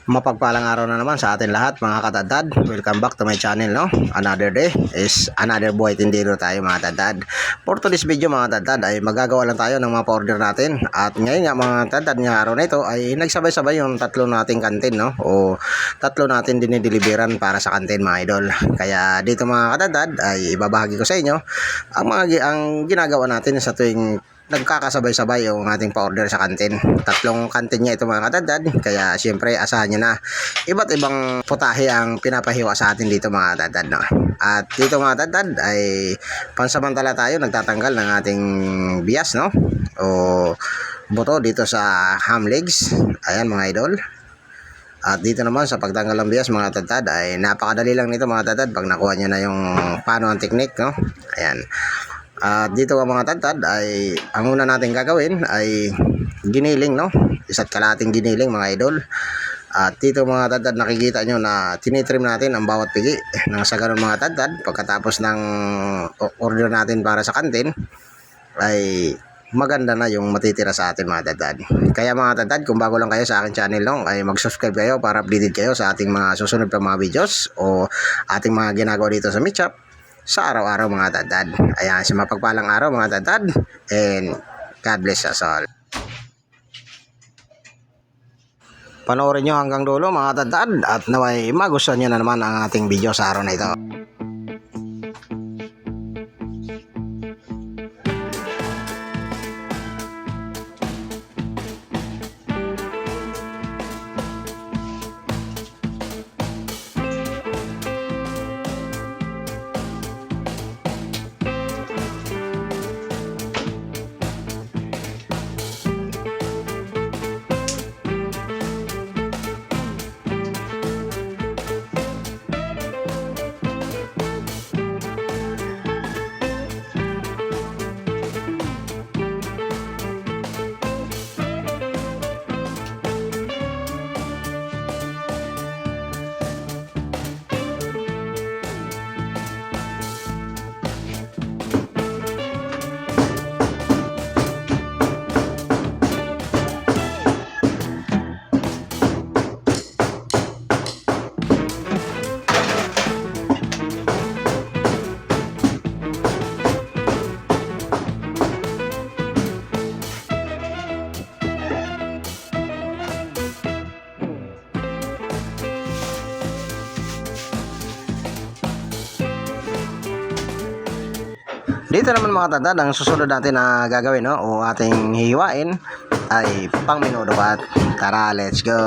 Mapagpalang araw na naman sa atin lahat mga katadad. Welcome back to my channel, no? Another day is another buhay tindero tayo mga katadad. For today's video mga katadad ay magagawa lang tayo ng mga pa-order natin. At ngayon nga mga katadad, ngayong araw na ito ay nagsabay-sabay yung tatlo nating kantin, no? O tatlo natin dinideliveran para sa kantin mga idol. Kaya dito mga katadad ay ibabahagi ko sa inyo ang ginagawa natin sa tuwing nagkakasabay-sabay yung ating pa-order sa kantin. Tatlong kantin niya ito mga katadad. Kaya siyempre asahan nyo na iba't ibang putahe ang pinapahiwa sa atin dito mga katadad, no? At dito mga katadad ay pansamantala tayo nagtatanggal ng ating bias, no? O buto dito sa ham legs. Ayan mga idol. At dito naman sa pagtanggal ng bias mga katadad ay napakadali lang nito mga katadad pag nakuha nyo na yung paano ang technique, no? Ayan. At dito mga tatad ay ang una natin gagawin ay giniling, no? Isa't kalating giniling mga idol. At dito mga tatad nakikita nyo na tinitrim natin ang bawat pigi. Nang sa ganun mga tatad, pagkatapos ng order natin para sa kantin ay maganda na yung matitira sa atin mga tatad. Kaya mga tatad, kung bago lang kayo sa akin channel, no, ay mag-subscribe kayo para updated kayo sa ating mga susunod pa mga videos o ating mga ginagawa dito sa Meet Shop sa araw-araw mga tatad. Ayan, si mapagpalang araw mga tatad, and God bless us all. Panoorin nyo hanggang dulo mga tatad at naway magustuhan nyo na naman ang ating video sa araw na ito. Dito naman mga tatad, ang susunod natin na gagawin, no, o ating hihiwain ay pang menudo at tara, let's go.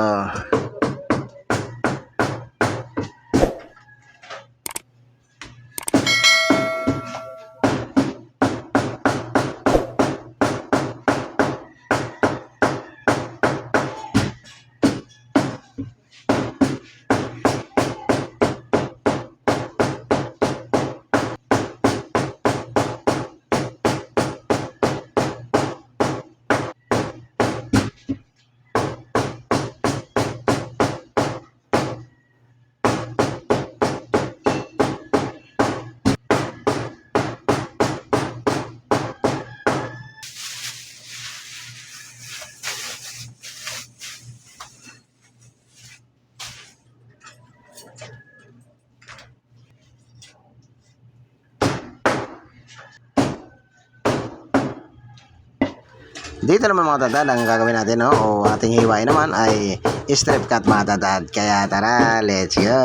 Dito naman mga tatad, ang gagawin natin, no, o ating hiwain naman ay strip cut mga tatad. Kaya tara, let's go.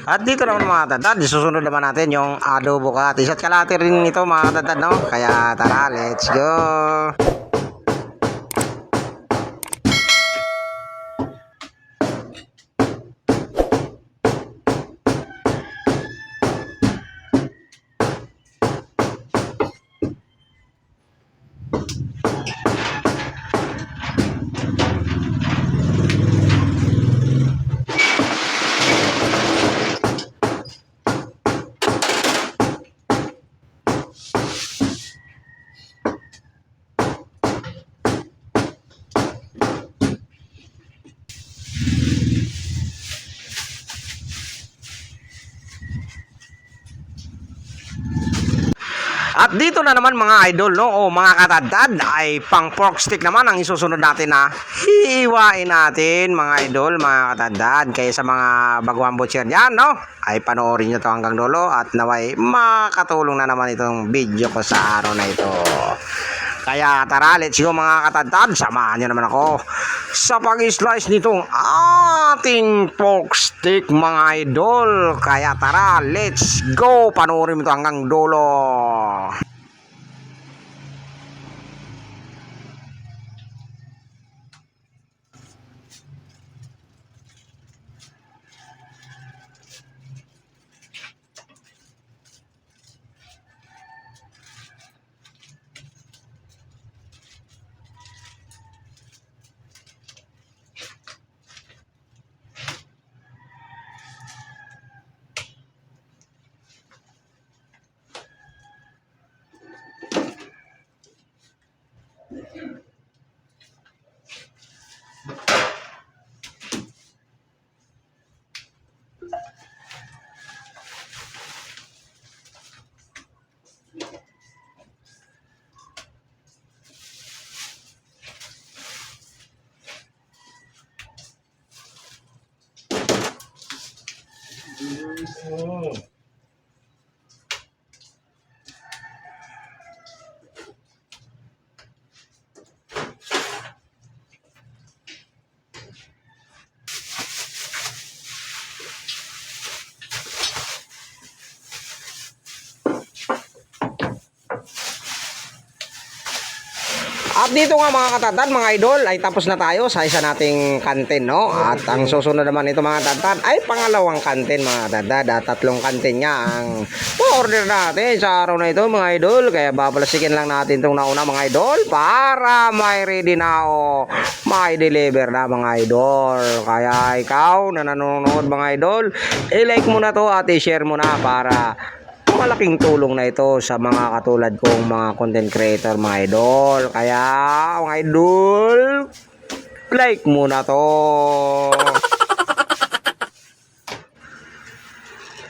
At dito naman mga tatad, susunod naman natin yung adobo cut. Isa't kalahati rin ito mga tatad, no? Kaya tara, let's go! At dito na naman mga idol, no, o mga katadad, ay pang pork stick naman ang isusunod natin na hihiwain natin mga idol, mga katadad. Kaya sa mga baguang butcher dyan, no, ay panoorin nyo to hanggang dulo at naway makatulong na naman itong video ko sa araw na ito. Kaya tara, let's go mga katadad, samahan nyo naman ako sa pag-slice nitong ating pork stick mga idol. Kaya tara, let's go, panoorin mo ito hanggang dulo. At dito nga mga katadad, mga idol, ay tapos na tayo sa isa nating kantin, no? At ang susunod naman ito mga katadad ay pangalawang kantin mga katadad. At tatlong kantin nga ang order natin sa araw na ito mga idol. Kaya babalasikin lang natin itong nauna mga idol para may ready na o may deliver na mga idol. Kaya ikaw na nanonood mga idol, i-like mo na to at i-share mo na para malaking tulong na ito sa mga katulad kong mga content creator mga idol. Kaya mga idol, like muna to.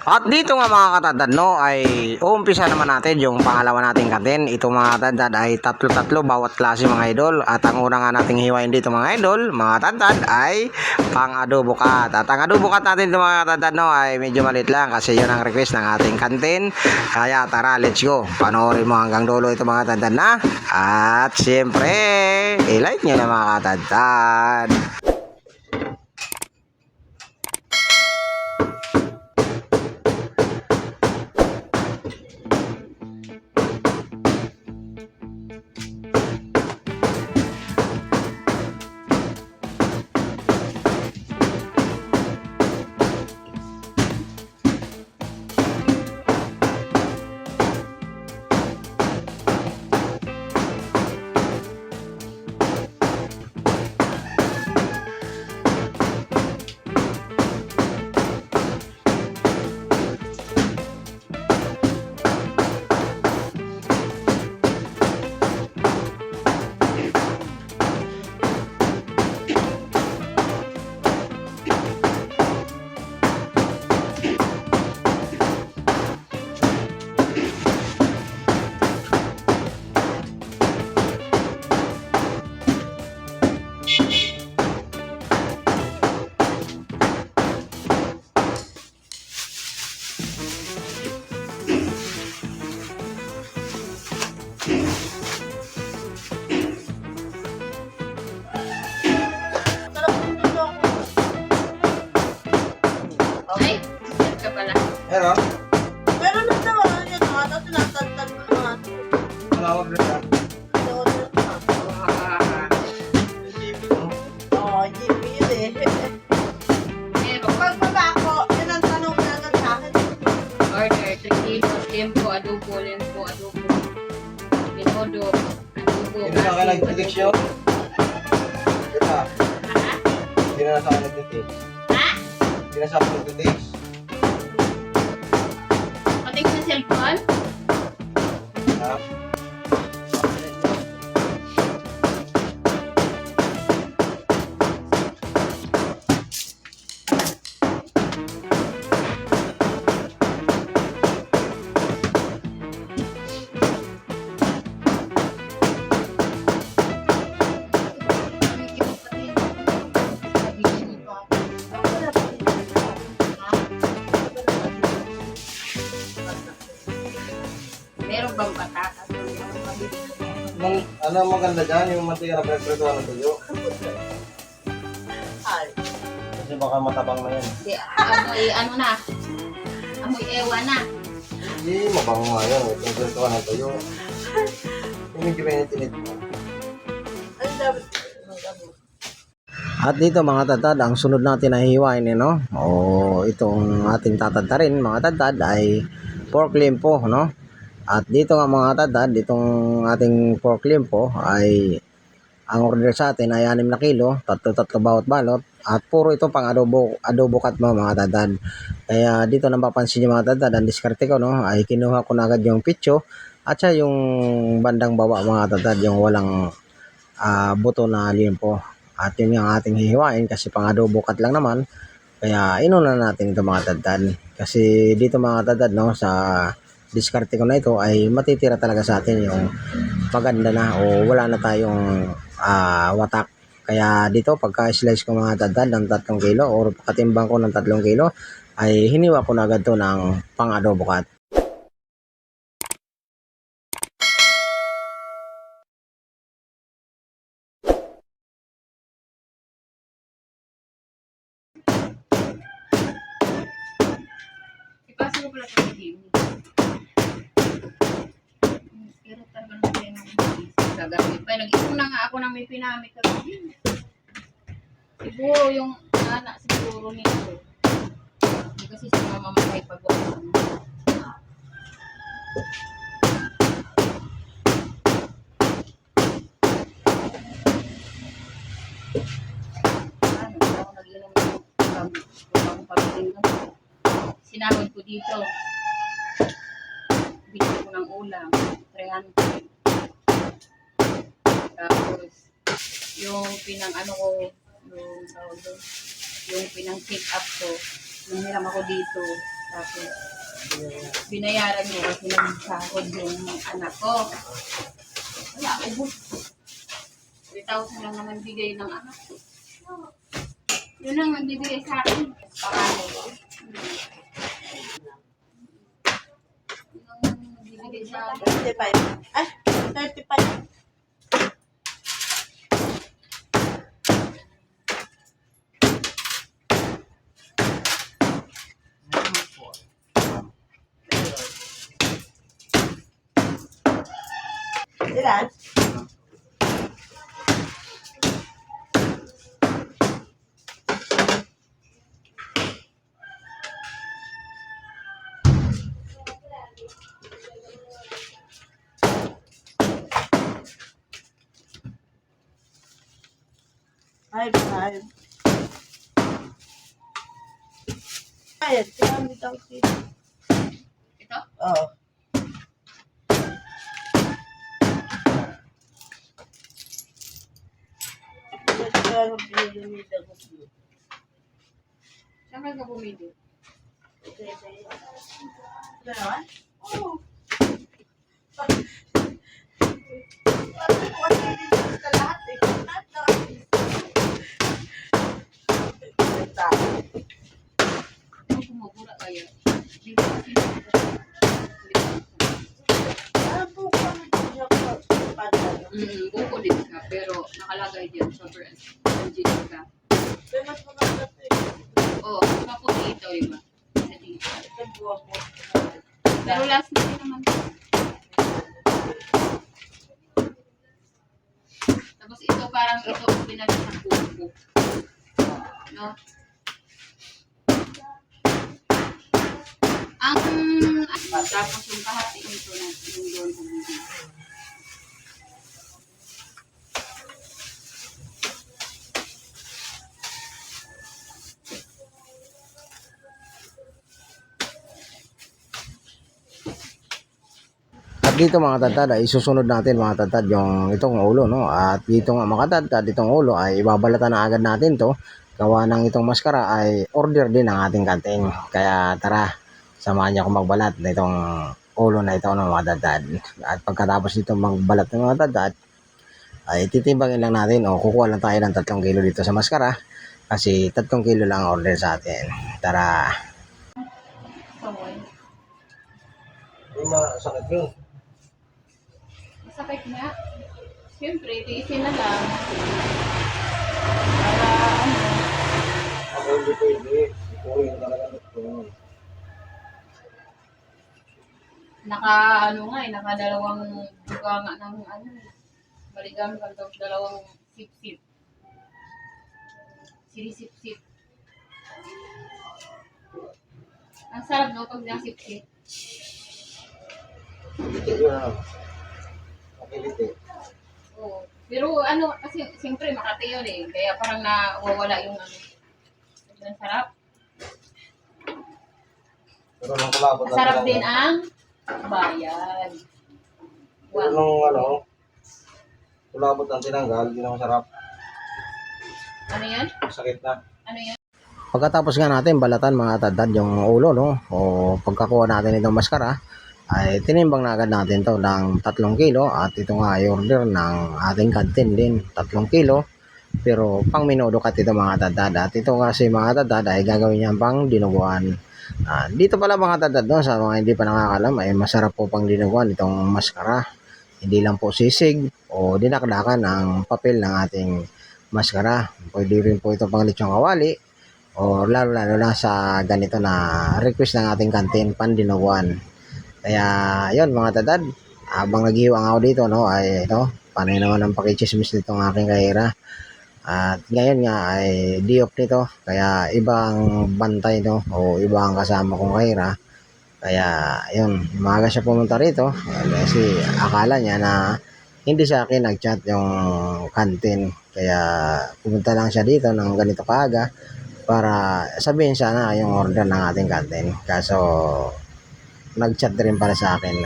At dito nga mga katadad, no, ay uumpisa naman natin yung pangalawa nating kantin. Ito mga katadad ay tatlo-tatlo bawat klase mga idol. At ang una nga nating hiwain dito mga idol, mga katadad, ay pang adobo cut. At ang adobo cut natin ito mga katadad, no, ay medyo malit lang kasi yun ang request ng ating kantin. Kaya tara, let's go. Panoorin mo hanggang dulo ito mga katadad na. At siyempre, i-like nyo na mga katadad. Meron? Meron na daw, yan mga ito, tinatagtag mo mga ito. Malawag rin yan. Oo, GP yun eh. Meron. Pagbaba ko, yun ang tanong na agad sa akin. Order, 3 kilos, lempo, adobo, binodo, adobo, Hindi na ka nagtidiksyon? Hindi na. Ha? Hindi na sa akin nagtidiks. Ha? Hindi na sa akin nagtidiks. Patik sa cellphone? Ha? Meron bang patatas? Ano ang maganda dyan? Yung mantika na pinagprituhan ng tuyo. Ay, Kasi baka matabang na yan. Di, amoy, ano na? Amoy ewa na. Hindi, mabango nga yan. Yung pinagprituhan ng tuyo. Yung medyo pinitinit mo. ang dami. At dito mga tatad, ang sunod natin na hiwain no? O itong ating tatadtarin mga tatad ay pork limpo, no? At dito nga mga tatad, itong ating pork limpo ay ang order sa atin ay 6 na kilo, tatlo bawat balot. At puro ito pang adobo cut mo mga tatad. Kaya dito nang papansin nyo mga tatad, ang diskarte ko no, ay kinuha ko na agad yung pitso at siya yung bandang baba mga tatad, yung walang buto na limpo. At yun yung ating hihiwain kasi pang adobo cut lang naman. Kaya inuna natin ito mga tatad. Kasi dito mga tatad no, sa diskarte ko na ito ay matitira talaga sa atin yung maganda na o wala na tayong watak. Kaya dito pagka-slice ko mga tatad ng 3 kilo o katimbang ko ng 3 kilo ay hiniwa ko na agad to ng pang adobo cut. Ipasok ko pala ito sa game. Pero talaga na tayo ng gagawin pa. Nag-ipon na nga ako ng may pinamit ka rin. Siguro yung anak siguro nito. Hindi kasi siya mamamatay pag wala. Ano, ako nag-inom ng gamit. Kung ako pabiling ko. Sinahod ko dito. Bili ko ng ulam. 300. Tapos, yung pinang ano ko, yung tawag doon, yung pinang take up ko, nanghiram ako dito. Tapos, binayaran ko kasi nagsahod yung anak ko. Wala, ubos. 3,000 lang naman bigay ng anak ko. Yun ang nagbibigay sa akin. Paralo. Yun ang nagbibigay sa akin. 35. Ay, 35. Ilan? Five. Ayun, kinamit ako dito. Ito? Oo. Saan ka bumili? Gano'n? Oo. Lahat eh. Kung kumubura kayo, dito kasi bukulit ka, pero nakalagay dyan sa brand. Legit ka. Oo, maputi ito iba. Sa dito. Nagbuwak-buwak. Pero last na rin naman. Tapos ito parang ito ang pinagin sa kuko. No? Tapos yung kahati nito na yung doon sa dito. At dito mga tatad ay isusunod natin mga tatad yung itong ulo, no? At dito nga mga tatad, itong ulo ay ibabalatan na agad natin to. Gawa ng itong maskara ay order din ng ating kanting. Kaya tara, samahan niyo ako magbalat na itong ulo na ito ng mga tatad. At pagkatapos dito magbalat ng mga tatad, ay titimbangin lang natin o kukuha lang tayo ng 3 kilo dito sa maskara. Kasi 3 kilo lang ang order sa atin. Tara. Saway. May masakit yun. Masakit nga. Siyempre, tiisin na lang. Para ano, Ako hindi pwede. Ito yung talaga ito. ano nga eh, nakadalawang buka nga ng ano eh. Baligam ka tapos dalawang sip-sip. Sinisip-sip. Ang sarap no pag nasip-sip. Ito yun. Makilit eh. Oo. Pero ano, kasi siyempre Makati yun eh. Kaya parang nawawala yung ano. Ang sarap. Pero nung kulabot na Sarap talaga. din ang bayan. Pero nung kulabot ng tinanggal, hindi na masarap. Ano yan? Sakit na. Ano yan? Pagkatapos nga natin balatan mga tatad yung ulo, no? O pagkakuha natin itong maskara, ay tinimbang na agad natin to ng 3 kilo at ito nga ay order ng ating kantin din, 3 kilo. Pero pang minudo kat ito mga tatad. At ito kasi mga tatad ay gagawin niya pang dinuguan. Dito pala mga tatad, no? Sa mga hindi pa nakakalam ay masarap po pang dinuguan itong maskara. Hindi lang po sisig o dinakdakan ang papel ng ating maskara. Pwede rin po ito pang lechong kawali o lalo na sa ganito na request ng ating kantin pandinuguan. Kaya yon mga tatad, habang naghiwang ako dito, no, ay ito, panay naman ang pakichismis nitong aking kahira. At ngayon nga ay diop nito, kaya ibang bantay, no, o ibang kasama kong kahira. Kaya yun, umaga siya pumunta rito kasi akala niya na hindi sa akin nag-chat yung kantin. Kaya pumunta lang siya dito ng ganito kaaga para sabihin sana yung order ng ating kantin. Kaso nag-chat rin para sa akin.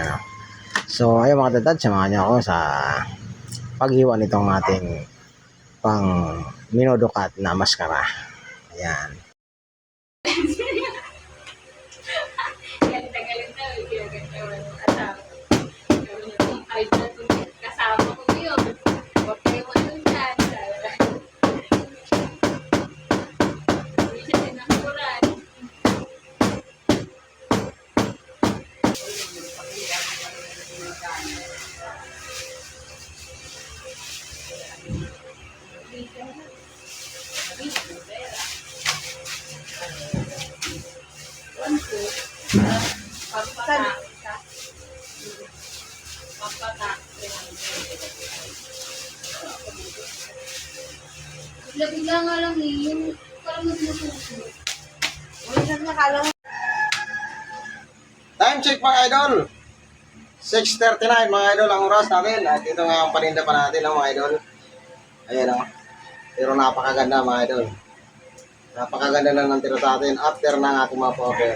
So ayun mga tatad, samahan niyo ako sa paghiwa nitong ating pang minudukat na maskara. Ayan. Ganda-ganda. Ganda-ganda. Kasama ko yun. Huwag kayo yun dyan. Hindi siya tinakuran. Bigla-bigla nga lang eh, yung parang nagmususo. Uy, nakakala mo. Time check mga idol. 6:39 mga idol ang oras natin. At ito nga ang paninda pa natin mga idol. Ayan o. Pero napakaganda mga idol. Napakaganda na ng tira sa atin after ng ating mga powder.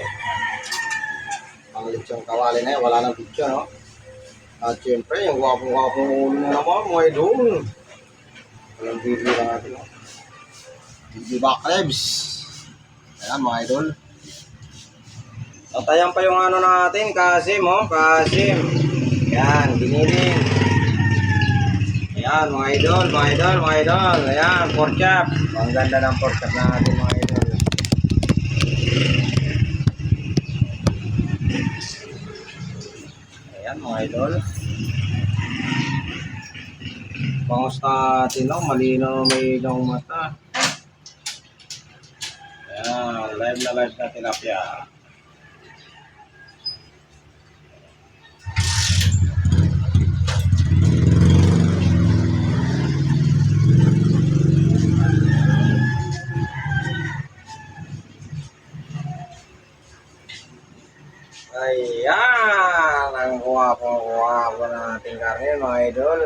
Ang lechong kawali na yun, wala nang picture, no? At syempre, yung wapong-wapong ulo na naman mga idol. Walang video lang natin, no? Video back ribs. Ayan mga idol. Tatayan pa yung ano natin, Kasim, oh, Kasim. Yan, giniling. Ayan, mga idol, mga idol, mga idol. Ayan, pork chop. Ang ganda ng pork chop natin, mga idol. Ayan, mga idol. Bangus natin, no? Malinaw, may ilong mata. Ayan, live na tilapia. ating karne mga idol.